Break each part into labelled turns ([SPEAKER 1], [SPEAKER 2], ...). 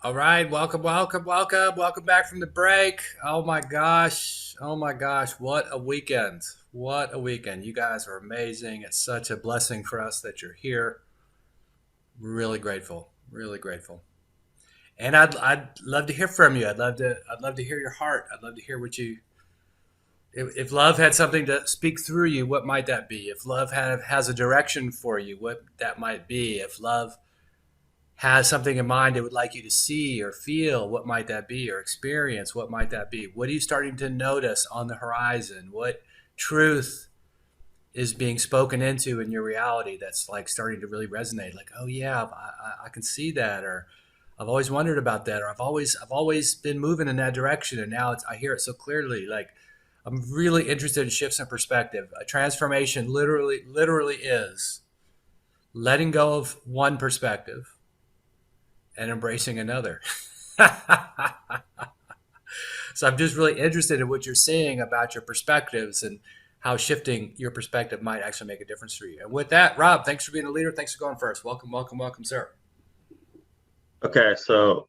[SPEAKER 1] All right, welcome back from the break. Oh my gosh, what a weekend! What a weekend! You guys are amazing. It's such a blessing for us that you're here. Really grateful, really grateful. And I'd love to hear from you. I'd love to hear your heart. I'd love to hear what you. If love had something to speak through you, what might that be? If love has a direction for you, what that might be? If love has something in mind it would like you to see or feel, what might that be? Or experience, what might that be? What are you starting to notice on the horizon? What truth is being spoken into in your reality that's like starting to really resonate? Like, oh yeah, I can see that, or I've always wondered about that, or I've always been moving in that direction, and now I hear it so clearly. Like, I'm really interested in shifts in perspective. A transformation literally is letting go of one perspective and embracing another. So I'm just really interested in what you're seeing about your perspectives and how shifting your perspective might actually make a difference for you. And with that, Rob, thanks for being a leader. Thanks for going first. Welcome, sir.
[SPEAKER 2] Okay, so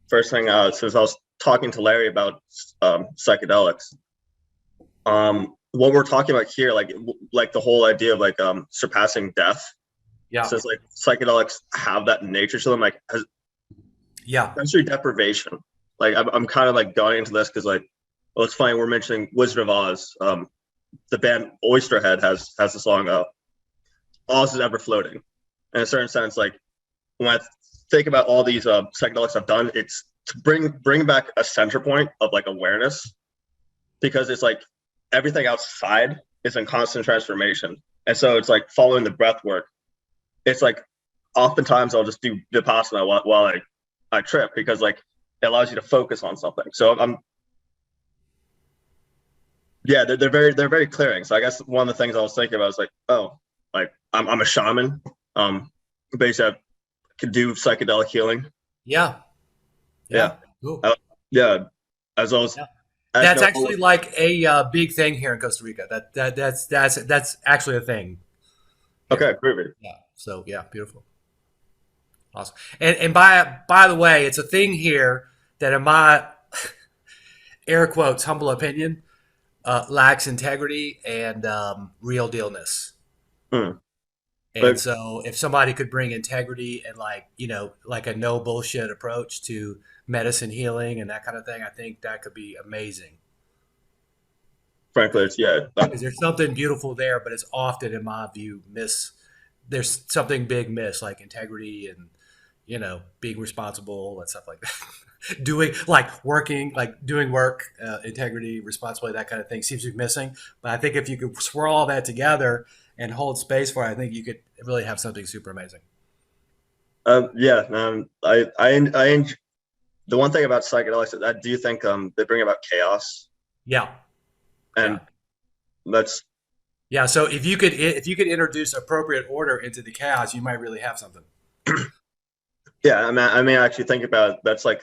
[SPEAKER 2] first thing, since I was talking to Larry about psychedelics, what we're talking about here, like the whole idea of surpassing death,
[SPEAKER 1] Yeah.
[SPEAKER 2] since like psychedelics have that nature to them, like has
[SPEAKER 1] Yeah.
[SPEAKER 2] sensory deprivation. Like I'm kind of like going into this because well, it's funny we're mentioning Wizard of Oz. The band Oysterhead has the song "Oz is Ever Floating." In a certain sense, like when I think about all these psychedelics I've done, it's to bring back a center point of like awareness, because it's like everything outside is in constant transformation, and so it's like following the breath work. It's like oftentimes I'll just do vipassana while I trip, because like it allows you to focus on something. So I'm yeah, they're very clearing. So I guess one of the things I was thinking about is like, oh, like I'm a shaman. Basically I could do psychedelic healing.
[SPEAKER 1] Yeah.
[SPEAKER 2] Yeah.
[SPEAKER 1] Yeah. Cool.
[SPEAKER 2] Yeah, as well
[SPEAKER 1] Yeah.
[SPEAKER 2] as
[SPEAKER 1] That's
[SPEAKER 2] no.
[SPEAKER 1] actually like a big thing here in Costa Rica. That's actually a thing here.
[SPEAKER 2] Okay, perfect.
[SPEAKER 1] Yeah. So yeah, beautiful. Awesome. And by the way, it's a thing here that in my air quotes humble opinion lacks integrity and real dealness.
[SPEAKER 2] Hmm.
[SPEAKER 1] And
[SPEAKER 2] But
[SPEAKER 1] so if somebody could bring integrity and like a no bullshit approach to medicine healing and that kind of thing, I think that could be amazing.
[SPEAKER 2] frankly, it's yeah.
[SPEAKER 1] Because there's something beautiful there, but it's often, in my view, there's something big miss, like integrity and being responsible and stuff like that. Doing work, integrity, responsibility, that kind of thing seems to be missing. But I think if you could swirl all that together and hold space for it, I think you could really have something super amazing.
[SPEAKER 2] Yeah. The one thing about psychedelics is I do think they bring about chaos,
[SPEAKER 1] Yeah,
[SPEAKER 2] and
[SPEAKER 1] yeah,
[SPEAKER 2] that's
[SPEAKER 1] yeah. So if you could introduce appropriate order into the chaos, you might really have something.
[SPEAKER 2] yeah. I mean, actually think about that's what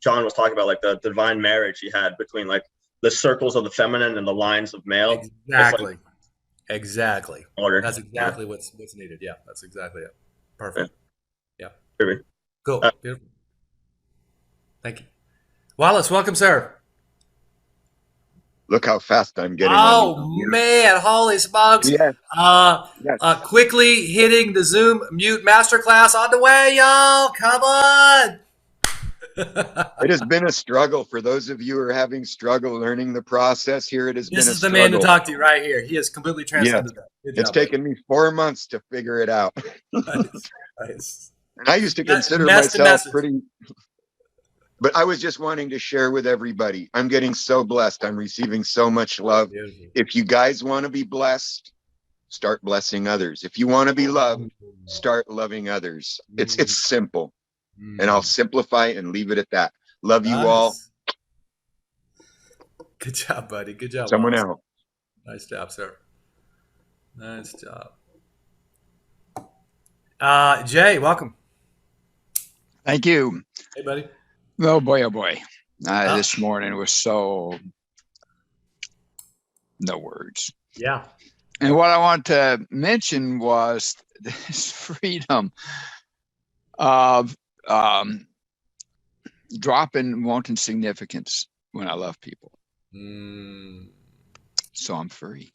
[SPEAKER 2] John was talking about, like the divine marriage he had between like the circles of the feminine and the lines of male. It's like
[SPEAKER 1] Exactly, exactly.
[SPEAKER 2] order.
[SPEAKER 1] That's
[SPEAKER 2] Yeah,
[SPEAKER 1] exactly what's needed. Yeah, that's exactly it.
[SPEAKER 2] yeah,
[SPEAKER 1] Perfect. Yeah,
[SPEAKER 2] maybe.
[SPEAKER 1] cool, beautiful. Thank you, Wallace. Welcome, sir.
[SPEAKER 3] Look how fast I'm getting on the
[SPEAKER 1] Oh
[SPEAKER 3] computer.
[SPEAKER 1] man, holy smokes!
[SPEAKER 3] Yes,
[SPEAKER 1] Uh,
[SPEAKER 3] yes.
[SPEAKER 1] quickly hitting the Zoom mute masterclass on the way, y'all. Come on.
[SPEAKER 3] It has been a struggle for those of you who are having struggle learning the process here. It has
[SPEAKER 1] This
[SPEAKER 3] been a
[SPEAKER 1] is the man to
[SPEAKER 3] struggle.
[SPEAKER 1] talk to right here. He has completely
[SPEAKER 3] Yes,
[SPEAKER 1] transcended that. Good
[SPEAKER 3] it's
[SPEAKER 1] job, buddy.
[SPEAKER 3] taken me 4 months to figure it out.
[SPEAKER 1] Nice, nice.
[SPEAKER 3] And I used to consider
[SPEAKER 1] Mess to
[SPEAKER 3] myself
[SPEAKER 1] message.
[SPEAKER 3] pretty, but I was just wanting to share with everybody. I'm getting so blessed. I'm receiving so much love.
[SPEAKER 1] Beautiful.
[SPEAKER 3] If you guys want to be blessed, start blessing others. If you want to be loved, start loving others. It's simple. And I'll
[SPEAKER 1] Mm.
[SPEAKER 3] simplify and leave it at that. Love you all.
[SPEAKER 1] Nice. Good job, buddy. Good job,
[SPEAKER 3] Someone
[SPEAKER 1] Wallace.
[SPEAKER 3] else.
[SPEAKER 1] Nice job, sir. Nice job. Jay, welcome.
[SPEAKER 4] Thank you.
[SPEAKER 1] Hey, buddy.
[SPEAKER 4] Oh boy, oh boy.
[SPEAKER 1] Uh,
[SPEAKER 4] This morning was so no words.
[SPEAKER 1] yeah.
[SPEAKER 4] And what I want to mention was this freedom of dropping wanting significance when I love people.
[SPEAKER 1] Mm,
[SPEAKER 4] So I'm free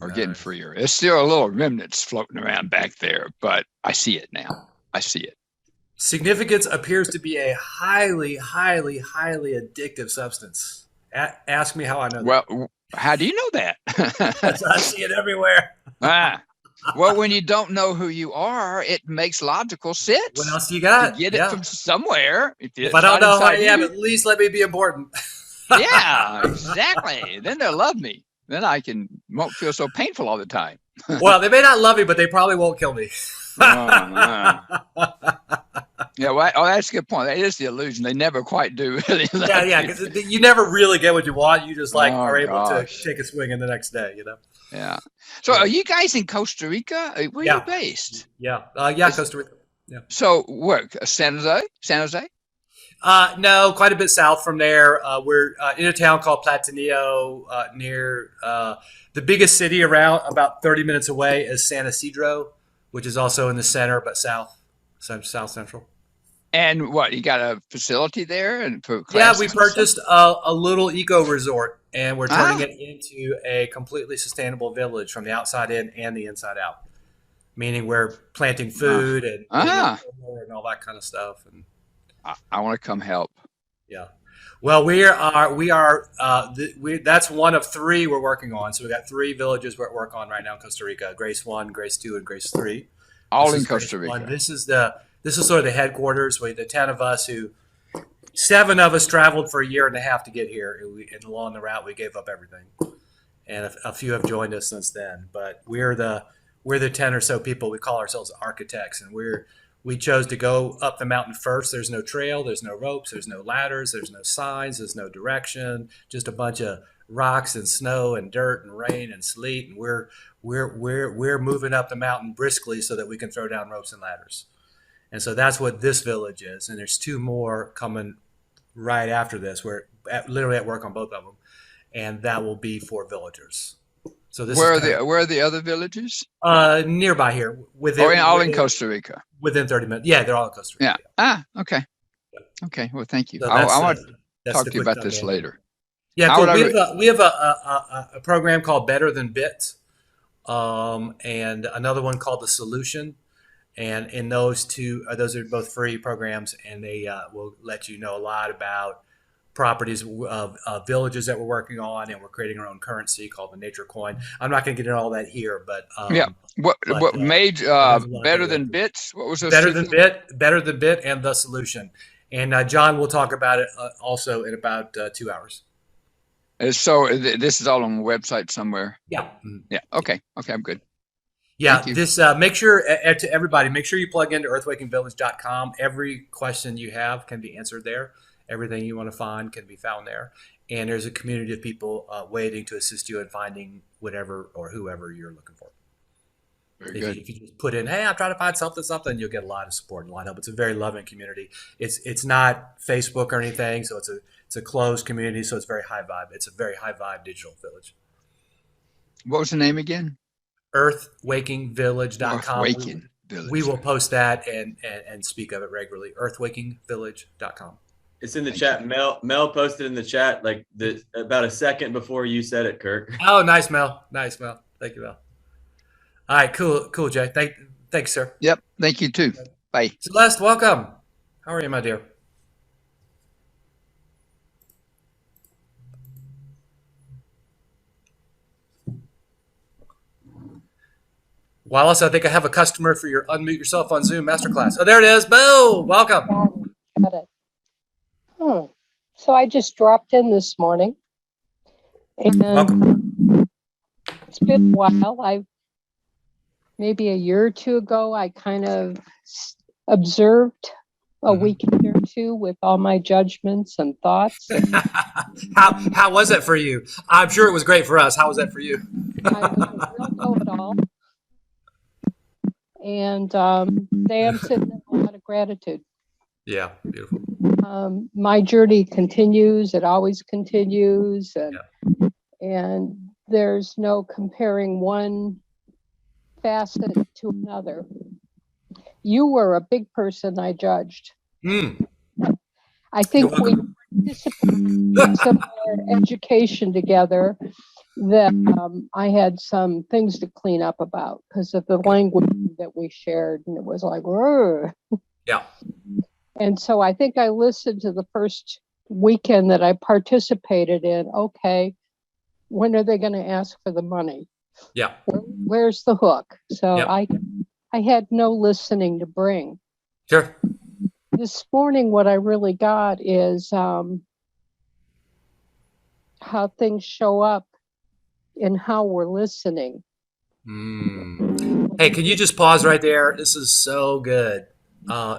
[SPEAKER 4] or getting
[SPEAKER 1] nice.
[SPEAKER 4] freer. There's still a little remnants floating around back there, but I see it now. I see it.
[SPEAKER 1] Significance appears to be a highly, highly, highly addictive substance. Ask me how I know
[SPEAKER 4] Well, how do you know that?
[SPEAKER 1] that. I see it everywhere.
[SPEAKER 4] Well, when you don't know who you are, it makes logical
[SPEAKER 1] What
[SPEAKER 4] sense
[SPEAKER 1] else you
[SPEAKER 4] to
[SPEAKER 1] got?
[SPEAKER 4] get it
[SPEAKER 1] Yeah.
[SPEAKER 4] from somewhere.
[SPEAKER 1] If
[SPEAKER 4] It's
[SPEAKER 1] I don't
[SPEAKER 4] not
[SPEAKER 1] know who I
[SPEAKER 4] inside
[SPEAKER 1] am,
[SPEAKER 4] you.
[SPEAKER 1] at least let me be important.
[SPEAKER 4] Yeah, exactly. Then they'll love me. Then I won't feel so painful all the time.
[SPEAKER 1] Well, they may not love me, but they probably won't kill me.
[SPEAKER 4] Yeah, well, that's a good point. That is the illusion. They never quite do really.
[SPEAKER 1] Yeah, because you never really get what you want. You just are able to
[SPEAKER 4] Gosh.
[SPEAKER 1] take a swing in the next day,
[SPEAKER 4] Yeah. So
[SPEAKER 1] Yeah.
[SPEAKER 4] are you guys in Costa Rica? Where are you based?
[SPEAKER 1] Yeah,
[SPEAKER 4] It's-
[SPEAKER 1] Costa Rica.
[SPEAKER 4] So where? San Jose? San Jose?
[SPEAKER 1] No, quite a bit south from there. We're in a town called Platanillo, near the biggest city around, about 30 minutes away is San Isidro, which is also in the center, but south central.
[SPEAKER 4] And what? You got a facility there and for
[SPEAKER 1] Yeah,
[SPEAKER 4] classes
[SPEAKER 1] we
[SPEAKER 4] and stuff?
[SPEAKER 1] purchased a little eco resort, and we're turning
[SPEAKER 4] Ah.
[SPEAKER 1] it into a completely sustainable village from the outside in and the inside out. Meaning we're planting food and putting in solar and all that kind of stuff. And
[SPEAKER 4] I want to come help.
[SPEAKER 1] yeah, well, that's one of three we're working on. So we got three villages we're at work on right now in Costa Rica: Grace 1, Grace 2, and Grace 3.
[SPEAKER 4] All
[SPEAKER 1] This
[SPEAKER 4] in
[SPEAKER 1] is Grace
[SPEAKER 4] Costa
[SPEAKER 1] 1.
[SPEAKER 4] Rica.
[SPEAKER 1] This is sort of the headquarters. The 10 of us seven of us traveled for a year and a half to get here, and along the route we gave up everything, and a few have joined us since then. But we're the 10 or so people. We call ourselves architects, and we chose to go up the mountain first. There's no trail, there's no ropes, there's no ladders, there's no signs, there's no direction, just a bunch of rocks and snow and dirt and rain and sleet, and we're moving up the mountain briskly so that we can throw down ropes and ladders. And so that's what this village is. And there's two more coming right after this. We're literally at work on both of them, and that will be for villagers. So this
[SPEAKER 4] Where
[SPEAKER 1] is
[SPEAKER 4] where are the other villages?
[SPEAKER 1] nearby here,
[SPEAKER 4] All in Costa Rica.
[SPEAKER 1] within 30 minutes. Yeah, they're all in Costa Rica.
[SPEAKER 4] Yeah. Okay. Okay. Well, thank you.
[SPEAKER 1] So
[SPEAKER 4] I
[SPEAKER 1] that's,
[SPEAKER 4] want to
[SPEAKER 1] that's
[SPEAKER 4] talk
[SPEAKER 1] the
[SPEAKER 4] to you
[SPEAKER 1] quick
[SPEAKER 4] about this
[SPEAKER 1] thumbnail.
[SPEAKER 4] later.
[SPEAKER 1] Yeah,
[SPEAKER 4] How
[SPEAKER 1] cool.
[SPEAKER 4] would
[SPEAKER 1] We have a program called Better Than Bit, and another one called The Solution. And in those are both free programs, and they will let you know a lot about properties of villages that we're working on, and we're creating our own currency called the Nature Coin. I'm not going to get into all that here, but
[SPEAKER 4] Yeah. What
[SPEAKER 1] but,
[SPEAKER 4] made
[SPEAKER 1] there's a lot
[SPEAKER 4] better
[SPEAKER 1] there.
[SPEAKER 4] than bits? What was those
[SPEAKER 1] Better
[SPEAKER 4] two
[SPEAKER 1] Than
[SPEAKER 4] things?
[SPEAKER 1] Better Than Bit, and The Solution. And John will talk about it also in about 2 hours.
[SPEAKER 4] So this is all on the website somewhere.
[SPEAKER 1] Yeah.
[SPEAKER 4] Yeah. Okay. Okay. I'm good.
[SPEAKER 1] Yeah,
[SPEAKER 4] Thank you.
[SPEAKER 1] this make sure to everybody, make sure you plug into earthwakingvillage.com. Every question you have can be answered there. Everything you want to find can be found there. And there's a community of people waiting to assist you in finding whatever or whoever you're looking for.
[SPEAKER 4] Very good.
[SPEAKER 1] If you just put in, hey, I'm trying to find something, you'll get a lot of support and a lot of help. It's a very loving community. It's not Facebook or anything, so it's a closed community, so it's very high vibe. It's a very high vibe digital village.
[SPEAKER 4] What was the name again?
[SPEAKER 1] earthwakingvillage.com.
[SPEAKER 4] Waking Village.
[SPEAKER 1] We will post that and speak of it regularly. earthwakingvillage.com.
[SPEAKER 5] It's in the chat. Mel posted in the chat like about a second before you said it, Kirk.
[SPEAKER 1] Oh, nice, Mel. Nice, Mel. Thank you, Mel. All right, cool, Jay. Thanks, sir.
[SPEAKER 4] Yep. Thank you too. Bye.
[SPEAKER 1] Celeste, welcome. How are you, my dear? Wallace, I think I have a customer for your Unmute Yourself on Zoom masterclass. Oh, there it is. Boo! Welcome.
[SPEAKER 6] Got it. So I just dropped in this morning, and
[SPEAKER 1] Welcome.
[SPEAKER 6] it's been a while. Maybe a year or two ago, I kind of observed a weekend or two with all my judgments and thoughts.
[SPEAKER 1] How was it for you? I'm sure it was great for us. How was that for you?
[SPEAKER 6] I wasn't real know-it-all. And today I'm sitting in a lot of gratitude.
[SPEAKER 1] Yeah, beautiful.
[SPEAKER 6] My journey continues. It always continues. And there's no comparing one facet to another. You were a big person I judged. I think
[SPEAKER 1] You're
[SPEAKER 6] we participated in some of our education together that I had some things to clean up about because of the language that we shared. And it was like, "Rrr."
[SPEAKER 1] Yeah.
[SPEAKER 6] And so I think I listened to the first weekend that I participated in. Okay, when are they going to ask for the money?
[SPEAKER 1] Yeah.
[SPEAKER 6] Where's the hook? So
[SPEAKER 1] Yep.
[SPEAKER 6] I had no listening to bring.
[SPEAKER 1] Sure.
[SPEAKER 6] This morning, what I really got is how things show up in how we're listening.
[SPEAKER 1] Hey, can you just pause right there? This is so good.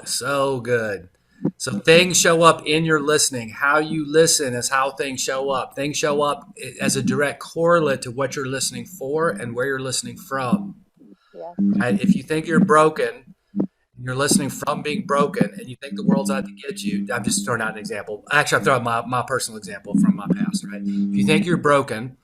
[SPEAKER 1] So good. So things show up in your listening. How you listen is how things show up. Things show up as a direct correlate to what you're listening for and where you're listening from.
[SPEAKER 6] Yeah.
[SPEAKER 1] Right? If you think you're broken, you're listening from being broken, and you think the world's out to get you. I'm just throwing out an example. Actually, I'm throwing my personal example from my past. Right? If you think you're broken,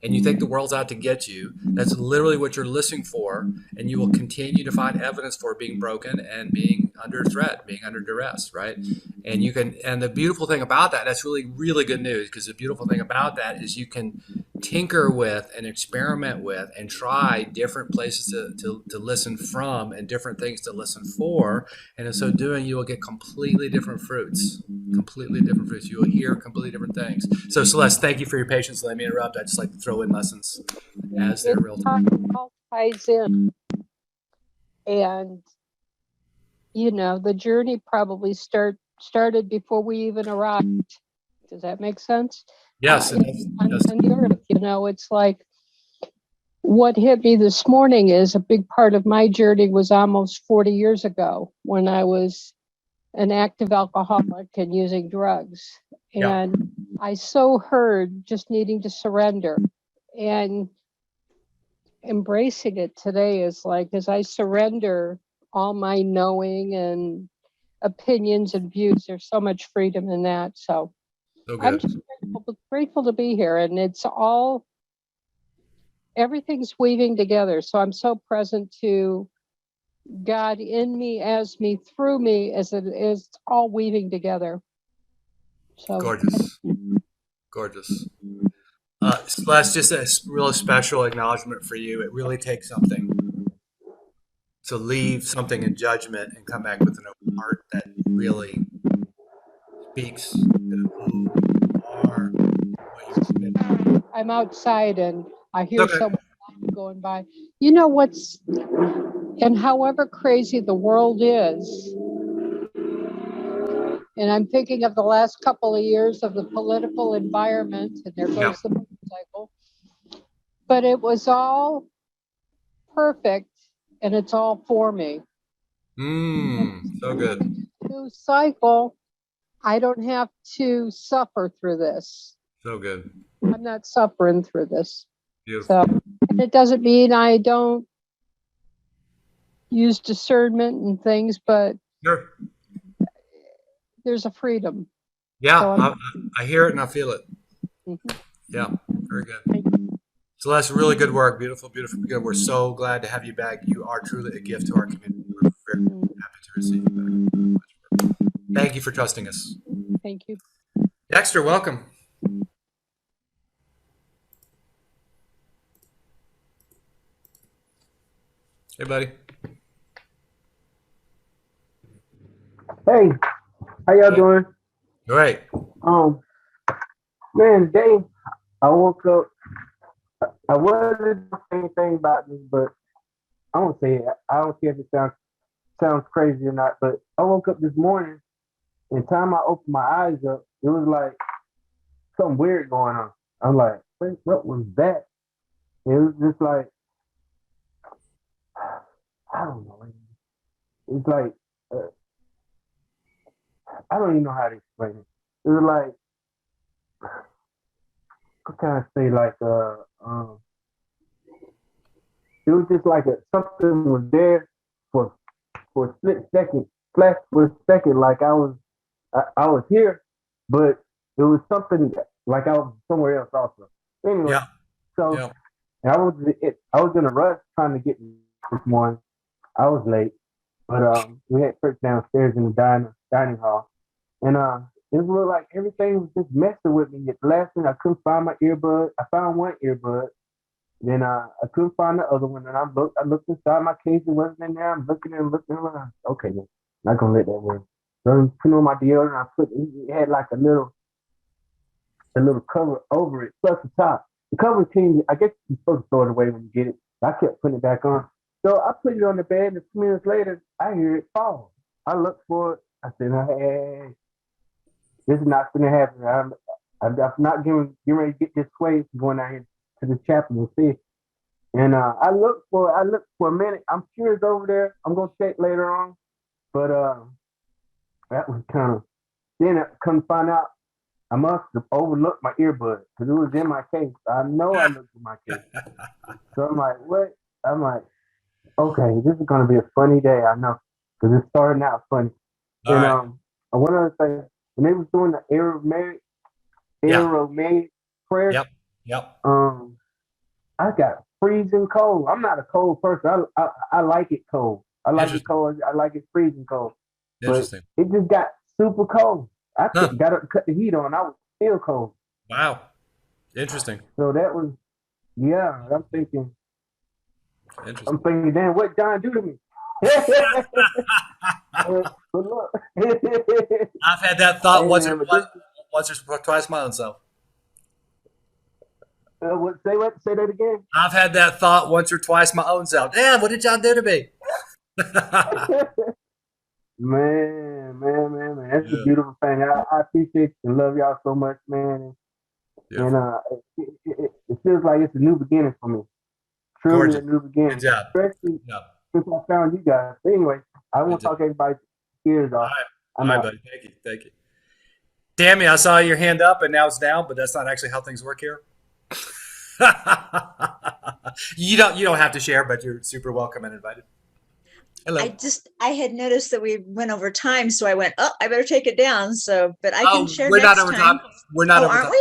[SPEAKER 1] and you think the world's out to get you, that's literally what you're listening for. And you will continue to find evidence for being broken and being under threat, being under duress, right? And you can, and the beautiful thing about that, that's really, really good news, because the beautiful thing about that is you can tinker with and experiment with and try different places to listen from and different things to listen for. And in so doing, you will get completely different fruits. Completely different fruits. You will hear completely different things. So Celeste, thank you for your patience. Let me interrupt. I just like to throw in lessons as they're real time.
[SPEAKER 6] It all ties in. And, the journey probably started before we even arrived. Does that make sense?
[SPEAKER 1] Yes, it
[SPEAKER 6] on
[SPEAKER 1] does.
[SPEAKER 6] the earth, it's like what hit me this morning is a big part of my journey was almost 40 years ago when I was an active alcoholic and using drugs.
[SPEAKER 1] Yeah.
[SPEAKER 6] And I so heard just needing to surrender, and embracing it today is like, as I surrender all my knowing and opinions and views, there's so much freedom in that. So
[SPEAKER 1] So
[SPEAKER 6] I'm
[SPEAKER 1] good.
[SPEAKER 6] just grateful to be here, and everything's weaving together. So I'm so present to God in me, as me, through me, as it is all weaving together. So
[SPEAKER 1] Gorgeous. Gorgeous. Celeste, just a real special acknowledgement for you. It really takes something to leave something in judgment and come back with an open heart that really speaks to who you are, what you've been.
[SPEAKER 6] I'm outside and I hear
[SPEAKER 1] Okay.
[SPEAKER 6] someone going by. And however crazy the world is, and I'm thinking of the last couple of years of the political environment, and there goes the motorcycle, but it was all perfect, and it's all for me.
[SPEAKER 1] So good.
[SPEAKER 6] New cycle, I don't have to suffer through this.
[SPEAKER 1] So good.
[SPEAKER 6] I'm not suffering through this.
[SPEAKER 1] Beautiful.
[SPEAKER 6] So, and it doesn't mean I don't use discernment and things, but
[SPEAKER 1] Sure.
[SPEAKER 6] there's a freedom.
[SPEAKER 1] Yeah,
[SPEAKER 6] So
[SPEAKER 1] I hear it and I feel it.
[SPEAKER 6] Mhm.
[SPEAKER 1] Yeah, very good. Celeste, really good work. Beautiful, beautiful, good. We're so glad to have you back. You are truly a gift to our community. We're very happy to receive you back. Thank you for trusting us.
[SPEAKER 6] Thank you.
[SPEAKER 1] Dexter, welcome. Hey, buddy.
[SPEAKER 7] Hey, how y'all doing?
[SPEAKER 1] Great.
[SPEAKER 7] Man, today I woke up. I wasn't saying anything about this, but I won't say it. I don't care if it sounds crazy or not. But I woke up this morning, and time I opened my eyes up, it was like something weird going on. I'm like, wait, what was that? It was just like, I don't know. It's like I don't even know how to explain it. It was like, what can I say? Like it was just like something was there for a split second, flash for a second, like I was here, but it was something like I was somewhere else also. Anyway,
[SPEAKER 1] Yeah.
[SPEAKER 7] so
[SPEAKER 1] Yeah.
[SPEAKER 7] I was in a rush trying to get this morning. I was late, but we had Kirk downstairs in the dining hall, and it looked like everything was just messing with me. At the last thing, I couldn't find my earbud. I found one earbud. Then I couldn't find the other one. And I looked inside my case. It wasn't in there. I'm looking and looking around. Okay, then. Not gonna let that win. So I put on my deodorant. It had like a little cover over it, plus the top. The cover came, I guess you're supposed to throw it away when you get it. I kept putting it back on. So I put it on the bed, and a few minutes later, I hear it fall. I looked for it. I said, hey, this is not going to happen. I'm not getting ready to get this way going out here to the chapel and see. And I looked for a minute. I'm sure it's over there. I'm going to check later on. But that was kind of, then I couldn't find out. I must have overlooked my earbud because it was in my case. I know I looked in my case. So I'm like, what? I'm like, okay, this is going to be a funny day. I know because it's starting out funny.
[SPEAKER 1] All
[SPEAKER 7] and
[SPEAKER 1] right.
[SPEAKER 7] one other thing, when they was doing the Aramaic prayer,
[SPEAKER 1] Yep.
[SPEAKER 7] I got freezing cold. I'm not a cold person. I like it cold. I like it cold. I like it freezing cold. But
[SPEAKER 1] Interesting.
[SPEAKER 7] it just got super cold. I
[SPEAKER 1] Huh.
[SPEAKER 7] got up to cut the heat on. I was still cold.
[SPEAKER 1] Wow. Interesting.
[SPEAKER 7] So that was, yeah. I'm thinking,
[SPEAKER 1] Interesting.
[SPEAKER 7] damn, what John do to me? But look,
[SPEAKER 1] I've had that thought
[SPEAKER 7] Hey,
[SPEAKER 1] once
[SPEAKER 7] man,
[SPEAKER 1] or
[SPEAKER 7] but
[SPEAKER 1] twice my own self.
[SPEAKER 7] say that again.
[SPEAKER 1] I've had that thought once or twice my own self. Damn, what did John do to me?
[SPEAKER 7] Man. That's
[SPEAKER 1] Yeah.
[SPEAKER 7] a beautiful thing. I appreciate and love y'all so much, man. And it feels like it's a new beginning for me. Truly
[SPEAKER 1] Gorgeous.
[SPEAKER 7] a new beginning.
[SPEAKER 1] Good job.
[SPEAKER 7] Especially
[SPEAKER 1] Yeah.
[SPEAKER 7] since I found you guys. But anyway, I won't
[SPEAKER 1] Good job.
[SPEAKER 7] talk everybody's ears
[SPEAKER 1] All
[SPEAKER 7] off.
[SPEAKER 1] right.
[SPEAKER 7] I'm
[SPEAKER 1] All right,
[SPEAKER 7] out.
[SPEAKER 1] buddy. Thank you. Tammy, I saw your hand up and now it's down, but that's not actually how things work here. You don't have to share, but you're super welcome and invited. Hello.
[SPEAKER 8] I had noticed that we went over time, so I went, oh, I better take it down. So, but I can share
[SPEAKER 1] we're
[SPEAKER 8] next
[SPEAKER 1] not over
[SPEAKER 8] time.
[SPEAKER 1] time. We're not
[SPEAKER 8] Oh,
[SPEAKER 1] over
[SPEAKER 8] aren't
[SPEAKER 1] time.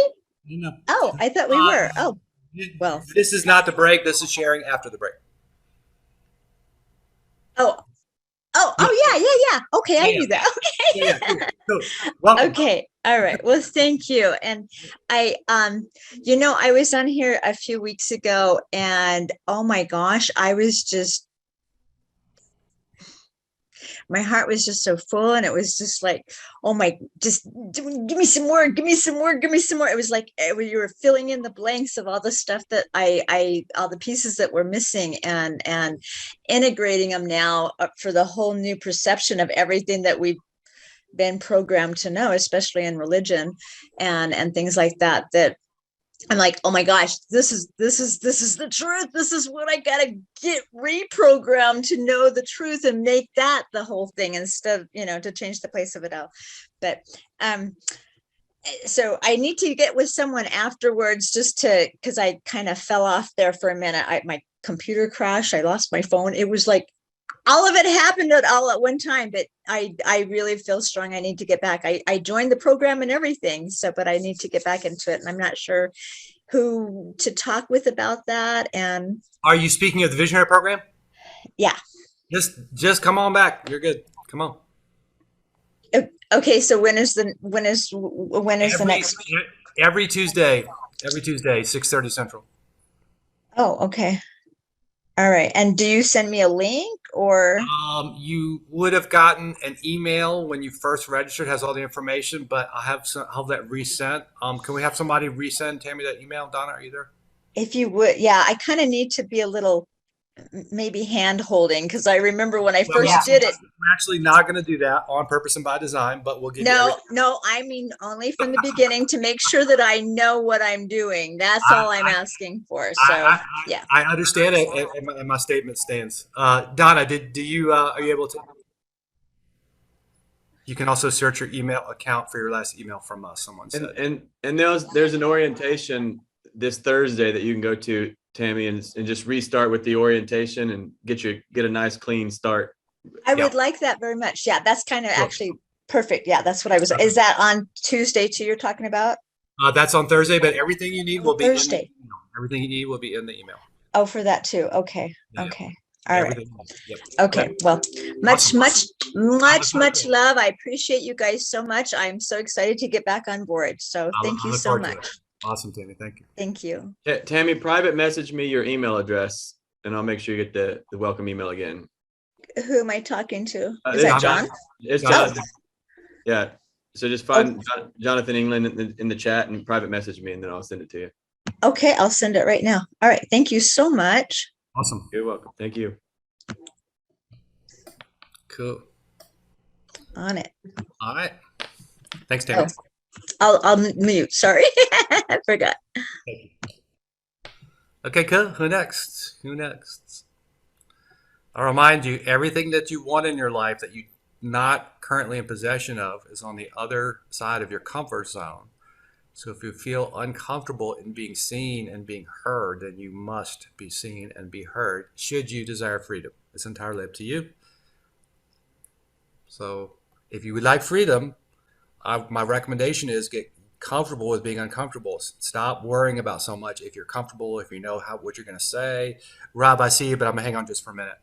[SPEAKER 8] we?
[SPEAKER 1] No.
[SPEAKER 8] Oh, I thought we were. Oh, well.
[SPEAKER 1] This is not the break. This is sharing after the break.
[SPEAKER 8] Oh, yeah. Okay, I knew that. Okay.
[SPEAKER 1] Yeah, cool. Welcome.
[SPEAKER 8] Okay. All right. Well, thank you. And I was on here a few weeks ago and oh my gosh, my heart was just so full and it was just like, oh my, just give me some more. It was like you were filling in the blanks of all the stuff that all the pieces that were missing and integrating them now for the whole new perception of everything that we've been programmed to know, especially in religion and things like that, that I'm like, oh my gosh, this is the truth. This is what I gotta get reprogrammed to know the truth and make that the whole thing instead of, to change the place of it all. But so I need to get with someone afterwards because I kind of fell off there for a minute. My computer crashed. I lost my phone. It was like all of it happened all at one time, but I really feel strong. I need to get back. I joined the program and everything. But I need to get back into it. And I'm not sure who to talk with about that. And
[SPEAKER 1] Are you speaking of the visionary program?
[SPEAKER 8] yeah.
[SPEAKER 1] Just come on back. You're good. Come on.
[SPEAKER 8] Okay. So when is the next?
[SPEAKER 1] Every Tuesday, 6:30 Central.
[SPEAKER 8] Oh, okay. All right. And do you send me a link or?
[SPEAKER 1] You would have gotten an email when you first registered, has all the information, but I'll have that resent. Can we have somebody resend Tammy that email? Donna, are you there?
[SPEAKER 8] If you would, yeah, I kind of need to be a little maybe hand holding because I remember when I first did it.
[SPEAKER 1] We're actually not going to do that on purpose and by design, but we'll give you everything.
[SPEAKER 8] No, I mean only from the beginning to make sure that I know what I'm doing. That's all I'm asking for. So yeah,
[SPEAKER 1] I understand it, and my statement stands. Donna, do you are you able to? You can also search your email account for your last email from us. Someone said,
[SPEAKER 5] and there's an orientation this Thursday that you can go to, Tammy, and just restart with the orientation and get a nice clean start.
[SPEAKER 8] I would like that very much. Yeah, that's kind of actually perfect. Yeah, that's what I was. Is that on Tuesday too? You're talking about?
[SPEAKER 1] That's on Thursday, but everything you need will be
[SPEAKER 8] Thursday.
[SPEAKER 1] in the email. Everything you need will be in the email.
[SPEAKER 8] Oh, for that too. Okay.
[SPEAKER 1] Yeah.
[SPEAKER 8] Okay. All right.
[SPEAKER 1] Everything. Yep.
[SPEAKER 8] Okay. Well, much,
[SPEAKER 1] Awesome.
[SPEAKER 8] much love. I appreciate you guys so much. I'm so excited to get back on board. So thank
[SPEAKER 1] I
[SPEAKER 8] you
[SPEAKER 1] look
[SPEAKER 8] so
[SPEAKER 1] forward to it.
[SPEAKER 8] much.
[SPEAKER 1] Awesome, Tammy. Thank you.
[SPEAKER 8] Thank you.
[SPEAKER 5] Tammy, private message me your email address, and I'll make sure you get the welcome email again.
[SPEAKER 8] Who am I talking to? Is
[SPEAKER 5] It's
[SPEAKER 8] that John?
[SPEAKER 5] It's
[SPEAKER 8] Oh.
[SPEAKER 5] Jonathan. Yeah. So just find Jonathan England in the chat and private message me, and then I'll send it to you.
[SPEAKER 8] Okay, I'll send it right now. All right. Thank you so much.
[SPEAKER 1] Awesome.
[SPEAKER 5] You're welcome. Thank you.
[SPEAKER 1] Cool.
[SPEAKER 8] On it.
[SPEAKER 1] All right. Thanks, Tammy.
[SPEAKER 8] I'll mute. Sorry. I forgot.
[SPEAKER 1] Thank you. Okay, cool. Who next? Who next? I'll remind you, everything that you want in your life that you're not currently in possession of is on the other side of your comfort zone. So if you feel uncomfortable in being seen and being heard, then you must be seen and be heard should you desire freedom. It's entirely up to you. So if you would like freedom, my recommendation is get comfortable with being uncomfortable. Stop worrying about so much. If you're comfortable, if you know what you're going to say. Rob, I see you, but I'm going to hang on just for a minute.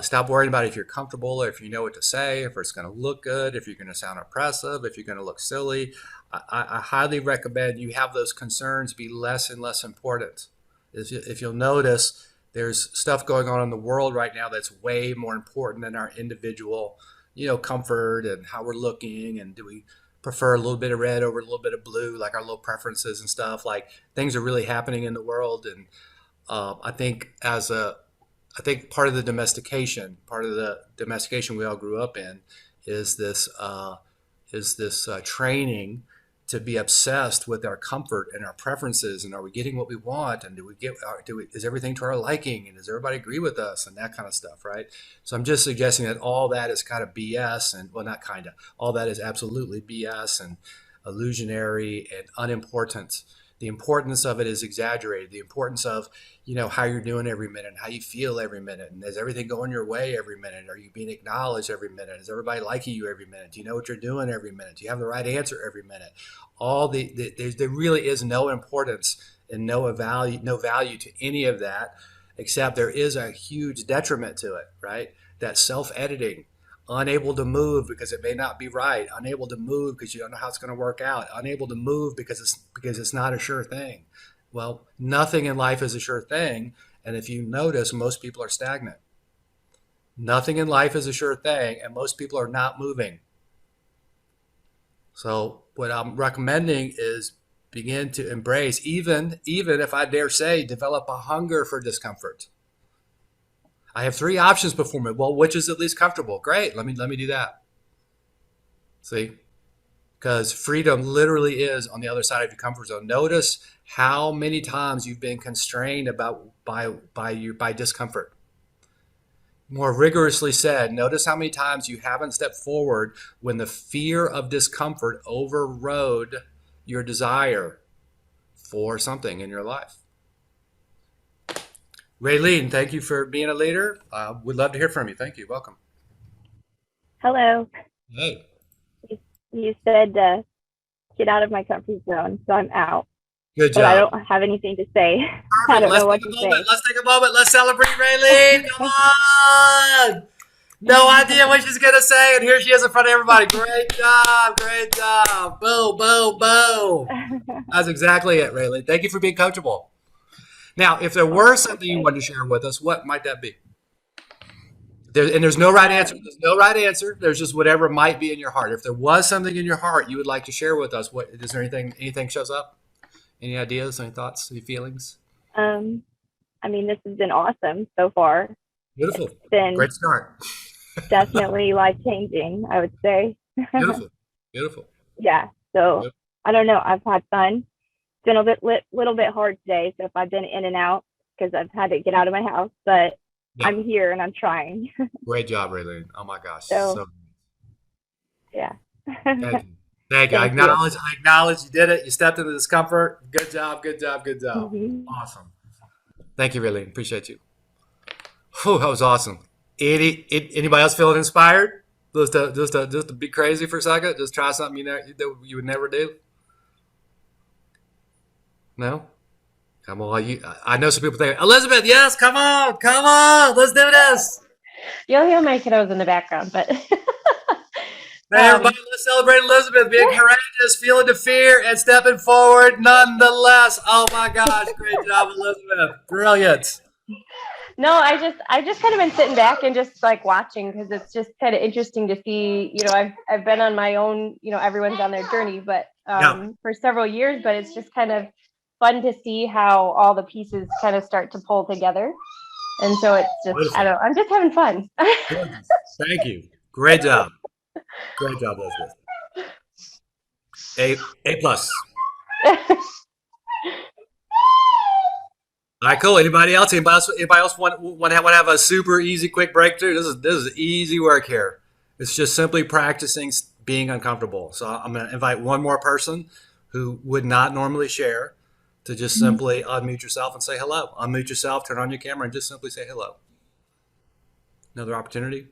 [SPEAKER 1] Stop worrying about if you're comfortable, or if you know what to say, if it's going to look good, if you're going to sound oppressive, if you're going to look silly. I highly recommend you have those concerns be less and less important. If you'll notice, there's stuff going on in the world right now that's way more important than our individual, comfort and how we're looking, and do we prefer a little bit of red over a little bit of blue, like our little preferences and stuff. Like, things are really happening in the world, and I think part of the domestication we all grew up in is this training to be obsessed with our comfort and our preferences, and are we getting what we want, and is everything to our liking, and does everybody agree with us, and that kind of stuff, right? So I'm just suggesting that all that is kind of BS, and all that is absolutely BS and illusionary and unimportant. The importance of it is exaggerated. The importance of, how you're doing every minute, how you feel every minute, and is everything going your way every minute? Are you being acknowledged every minute? Is everybody liking you every minute? Do you know what you're doing every minute? Do you have the right answer every minute? There really is no importance and no value to any of that, except there is a huge detriment to it, right? That self-editing. Unable to move because it may not be right, unable to move because you don't know how it's going to work out, unable to move because it's not a sure thing. Well, nothing in life is a sure thing, and if you notice, most people are stagnant. Nothing in life is a sure thing, and most people are not moving. So what I'm recommending is begin to embrace, even if I dare say, develop a hunger for discomfort. I have 3 options before me. Well, which is at least comfortable? Great. Let me do that. See? Because freedom literally is on the other side of your comfort zone. Notice how many times you've been constrained by discomfort. More rigorously said, notice how many times you haven't stepped forward when the fear of discomfort overrode your desire for something in your life. Raylene, thank you for being a leader. We'd love to hear from you. Thank you. Welcome.
[SPEAKER 9] Hello.
[SPEAKER 1] Hey.
[SPEAKER 9] You said get out of my comfort zone, so I'm out.
[SPEAKER 1] Good
[SPEAKER 9] But I
[SPEAKER 1] job.
[SPEAKER 9] don't have anything to say.
[SPEAKER 1] Perfect.
[SPEAKER 9] I don't know what
[SPEAKER 1] Let's
[SPEAKER 9] to
[SPEAKER 1] take a moment.
[SPEAKER 9] say.
[SPEAKER 1] Let's take a moment. Let's celebrate Raylene. Come on. No idea what she's going to say, and here she is in front of everybody. Great job. Great job. Boom, boom, boom. That's exactly it, Raylene. Thank you for being coachable. Now, if there were something you wanted to share with us, what might that be? There's no right answer. There's no right answer. There's just whatever might be in your heart. If there was something in your heart you would like to share with us, is there anything shows up? Any ideas, any thoughts, any feelings?
[SPEAKER 9] I mean, this has been awesome so far.
[SPEAKER 1] Beautiful.
[SPEAKER 9] It's been
[SPEAKER 1] Great start.
[SPEAKER 9] definitely life-changing, I would say.
[SPEAKER 1] Beautiful. Beautiful.
[SPEAKER 9] Yeah, so
[SPEAKER 1] Yep.
[SPEAKER 9] I don't know. I've had fun. It's been a little bit hard today, so if I've been in and out because I've had to get out of my house, but
[SPEAKER 1] Yeah.
[SPEAKER 9] I'm here and I'm trying.
[SPEAKER 1] Great job, Raylene. Oh my gosh.
[SPEAKER 9] So- Yeah.
[SPEAKER 1] Thank you. Thank you.
[SPEAKER 9] Thank
[SPEAKER 1] I
[SPEAKER 9] you.
[SPEAKER 1] acknowledge you did it. You stepped into discomfort. Good job. Good job. Good job.
[SPEAKER 9] Mhm.
[SPEAKER 1] Awesome. Thank you, Raylene. Appreciate you. Whew, that was awesome. Anybody else feeling inspired? Just to be crazy for a second? Just try something you would never do? No? Come on, I know some people think Elizabeth. Yes, come on, let's do this.
[SPEAKER 9] You'll hear my kiddos in the background, but
[SPEAKER 1] Hey, everybody, let's celebrate Elizabeth being courageous, feeling the fear, and stepping forward nonetheless. Oh my gosh, great job, Elizabeth. Brilliant.
[SPEAKER 9] no, I just kind of been sitting back and just like watching because it's just kind of interesting to see. I've been on my own. Everyone's on their journey, but for several years. But it's just kind of fun to see how all the pieces kind of start to pull together. And so it's just,
[SPEAKER 1] Beautiful.
[SPEAKER 9] I don't know, I'm just having fun.
[SPEAKER 1] Thank you. Great job. Great job, Elizabeth. A plus. All right, cool. Anybody else? Anybody else want to have a super easy, quick breakthrough? This is easy work here. It's just simply practicing being uncomfortable. So I'm going to invite one more person who would not normally share to just simply unmute yourself and say hello. Unmute yourself, turn on your camera, and just simply say hello. Another opportunity.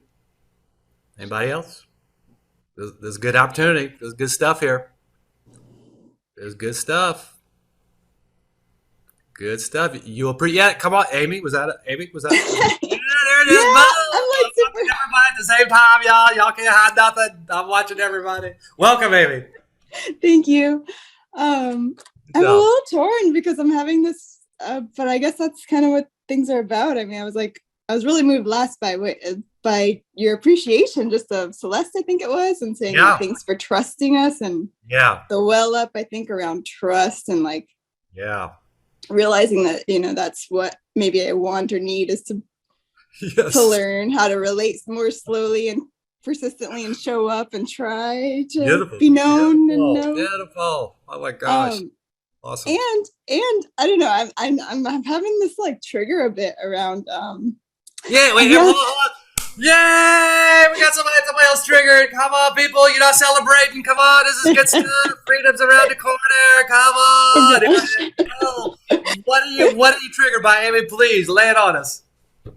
[SPEAKER 1] Anybody else? There's a good opportunity. There's good stuff here. There's good stuff. Good stuff. Come on, Amy. Was that Amy? Was that? Yeah, there it is.
[SPEAKER 10] I'm like super.
[SPEAKER 1] Everybody at the same time, y'all. Y'all can't hide nothing. I'm watching everybody. Welcome, Amy.
[SPEAKER 10] Thank you. I'm a little torn because I'm having this, but I guess that's kind of what things are about. I mean, I was really moved last by your appreciation just of Celeste, I think it was, and saying thanks for trusting us, and the well up, I think, around trust and realizing that, that's what maybe I want or need is to learn how to relate more slowly and persistently and show up and try to be known and know.
[SPEAKER 1] Beautiful. Oh my gosh. Awesome.
[SPEAKER 10] And I don't know, I'm having this like trigger a bit around
[SPEAKER 1] hold on. Yay! We got somebody else triggered. Come on, people. You're not celebrating. Come on. This is good stuff. Freedom's around the corner. Come on. What are you triggered by, Amy? Please lay it on us.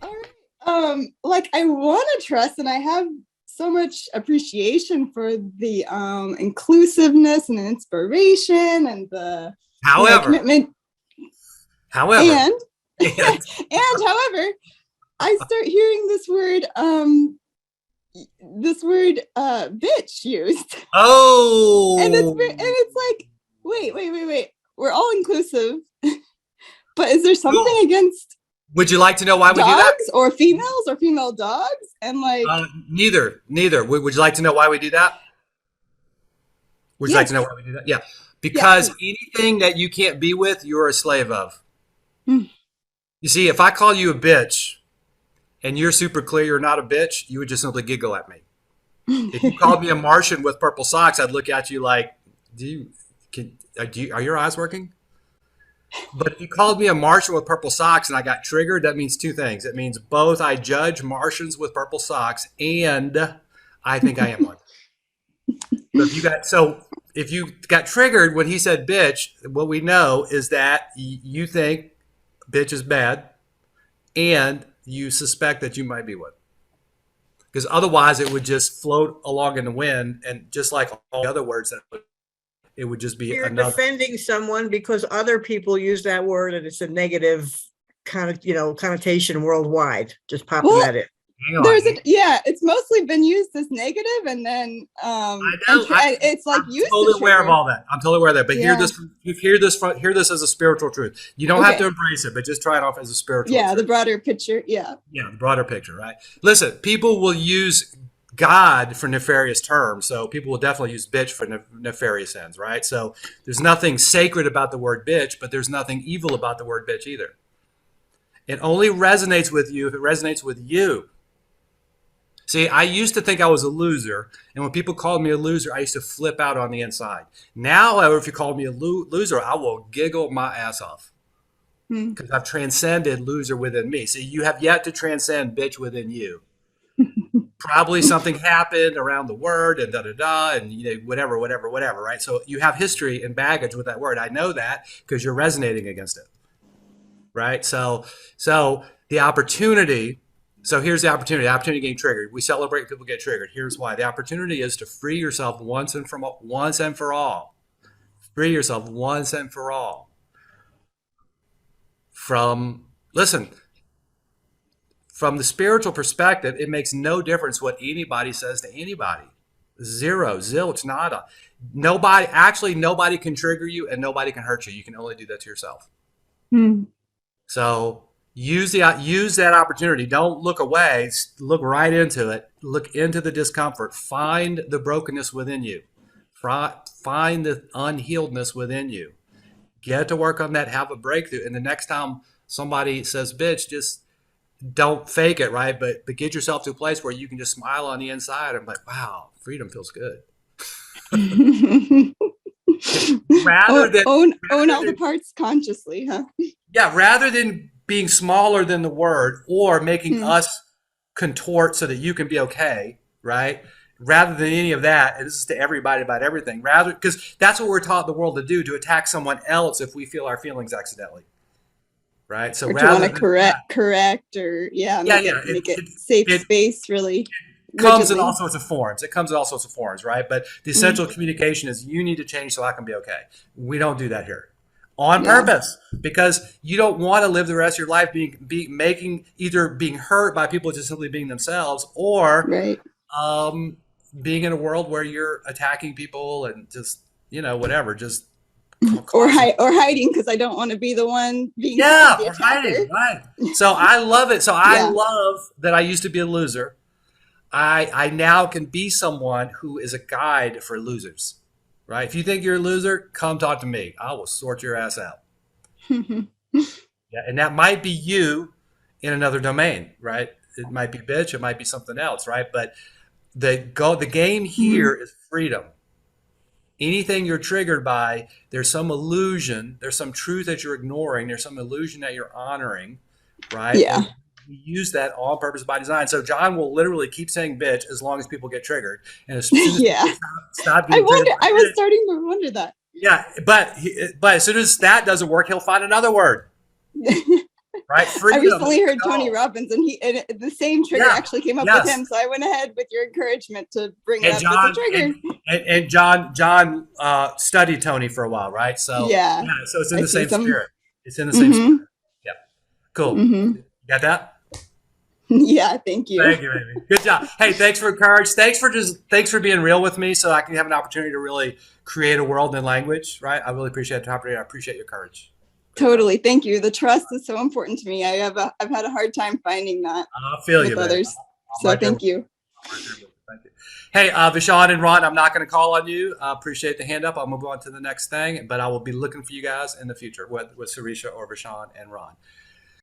[SPEAKER 10] All right. I want to trust, and I have so much appreciation for the inclusiveness and inspiration and the commitment.
[SPEAKER 1] However,
[SPEAKER 10] I start hearing this word bitch used.
[SPEAKER 1] Oh.
[SPEAKER 10] And it's like, wait. We're all inclusive. But is there something against
[SPEAKER 1] Would you like to know why we do that?
[SPEAKER 10] Dogs or females or female dogs? And
[SPEAKER 1] neither. Would you like to know why we do that? Would you like to know why we do that? Yeah. Because anything that you can't be with, you're a slave of. You see, if I call you a bitch, and you're super clear you're not a bitch, you would just simply giggle at me. If you called me a Martian with purple socks, I'd look at you like, are your eyes working? But if you called me a Martian with purple socks and I got triggered, that means two things. It means both I judge Martians with purple socks and I think I am one. So if you got triggered when he said bitch, what we know is that you think bitch is bad and you suspect that you might be one. Because otherwise it would just float along in the wind, and just like all the other words, it would just be
[SPEAKER 11] You're defending someone because other people use that word and it's a negative connotation worldwide. Just popping that in.
[SPEAKER 10] It's mostly been used as negative, and then it's like used.
[SPEAKER 1] I'm totally aware of all that. I'm totally aware of that. But hear this as a spiritual truth. You don't have to embrace it, but just try it off as a spiritual truth.
[SPEAKER 10] The broader picture. Yeah,
[SPEAKER 1] the broader picture, right? Listen, people will use God for nefarious terms, so people will definitely use bitch for nefarious ends, right? So there's nothing sacred about the word bitch, but there's nothing evil about the word bitch either. It only resonates with you if it resonates with you. See, I used to think I was a loser, and when people called me a loser, I used to flip out on the inside. Now, however, if you call me a loser, I will giggle my ass off because I've transcended loser within me. See, you have yet to transcend bitch within you. Probably something happened around the word and and whatever, right? So you have history and baggage with that word. I know that because you're resonating against it, right? So the opportunity. So here's the opportunity. The opportunity getting triggered. We celebrate people get triggered. Here's why. The opportunity is to free yourself once and for all. Free yourself once and for all. listen, from the spiritual perspective, it makes no difference what anybody says to anybody. Zero, zilch, nada. Nobody can trigger you and nobody can hurt you. You can only do that to yourself. So use that opportunity. Don't look away. Look right into it. Look into the discomfort. Find the brokenness within you. Find the unhealedness within you. Get to work on that. Have a breakthrough. And the next time somebody says bitch, just don't fake it, right? But get yourself to a place where you can just smile on the inside and be like, wow, freedom feels good.
[SPEAKER 10] Own all the parts consciously, huh?
[SPEAKER 1] Yeah, rather than being smaller than the word or making us contort so that you can be okay, right? Rather than any of that, and this is to everybody about everything, rather, because that's what we're taught in the world to do, to attack someone else if we feel our feelings accidentally. Right. So
[SPEAKER 10] or to want to correct or make it safe space really.
[SPEAKER 1] Comes in all sorts of forms. It comes in all sorts of forms, right? But the essential communication is you need to change so I can be okay. We don't do that here on purpose because you don't want to live the rest of your life either being hurt by people just simply being themselves or being in a world where you're attacking people and just, whatever, just
[SPEAKER 10] or hiding because I don't want to be the one being
[SPEAKER 1] or hiding, right? So I love it. So I love that I used to be a loser. I now can be someone who is a guide for losers, right? If you think you're a loser, come talk to me. I will sort your ass out. And that might be you in another domain, right? It might be bitch, it might be something else, right? But the game here is freedom. Anything you're triggered by, there's some illusion, there's some truth that you're ignoring, there's some illusion that you're honoring, right?
[SPEAKER 10] Yeah.
[SPEAKER 1] We use that on purpose by design. So John will literally keep saying bitch as long as people get triggered. And as soon as stop being triggered,
[SPEAKER 10] I was starting to wonder that.
[SPEAKER 1] Yeah, but as soon as that doesn't work, he'll find another word. Right? Freedom.
[SPEAKER 10] I recently heard Tony Robbins, and the same trigger actually came up with him. So I went ahead with your encouragement to bring it up as a trigger.
[SPEAKER 1] And John studied Tony for a while, right? So so it's in the same spirit. It's in the same spirit. Yeah, cool. You got that?
[SPEAKER 10] Yeah, thank you.
[SPEAKER 1] Thank you, baby. Good job. Hey, thanks for courage. Thanks for being real with me, so I can have an opportunity to really create a world in language. Right? I really appreciate the opportunity. I appreciate your courage.
[SPEAKER 10] Totally. Thank you. The trust is so important to me. I've had a hard time finding that
[SPEAKER 1] I feel
[SPEAKER 10] with
[SPEAKER 1] you,
[SPEAKER 10] others. So thank you.
[SPEAKER 1] Thank you. Hey, Vishon and Ron, I'm not going to call on you. I appreciate the hand up. I'll move on to the next thing, but I will be looking for you guys in the future with Sarisha or Vishon and Ron.